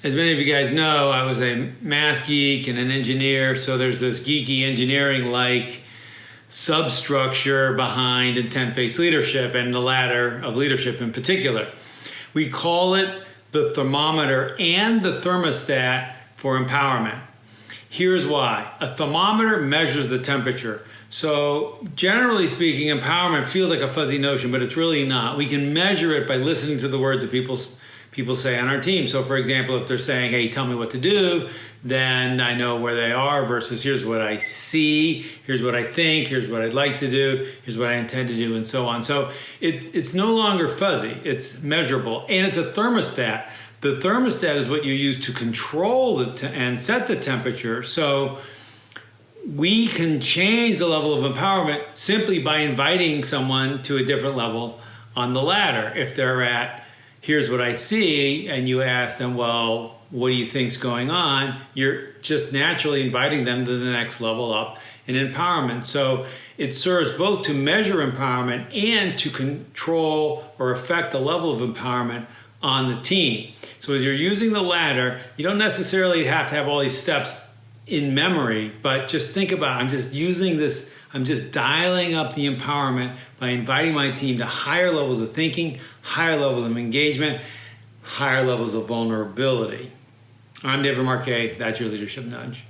As many of you guys know, I was a math geek and an engineer, so there's this geeky engineering-like substructure behind intent-based leadership and the ladder of leadership in particular. We call it the thermometer and the thermostat for empowerment. Here's why. A thermometer measures the temperature. So generally speaking, empowerment feels like a fuzzy notion, but it's really not. We can measure it by listening to the words that people say on our team. So for example, if they're saying, hey, tell me what to do, then I know where they are versus here's what I see, here's what I think, here's what I'd like to do, here's what I intend to do, and so on. So it's no longer fuzzy, it's measurable, and it's a thermostat. The thermostat is what you use to control and set the temperature. So we can change the level of empowerment simply by inviting someone to a different level on the ladder. If they're at, here's what I see, and you ask them, well, what do you think's going on? You're just naturally inviting them to the next level up in empowerment. So it serves both to measure empowerment and to control or affect the level of empowerment on the team. So as you're using the ladder, you don't necessarily have to have all these steps in memory, but just think about it. I'm just using this, I'm just dialing up the empowerment by inviting my team to higher levels of thinking, higher levels of engagement, higher levels of vulnerability. I'm David Marquet, that's your Leadership Nudge.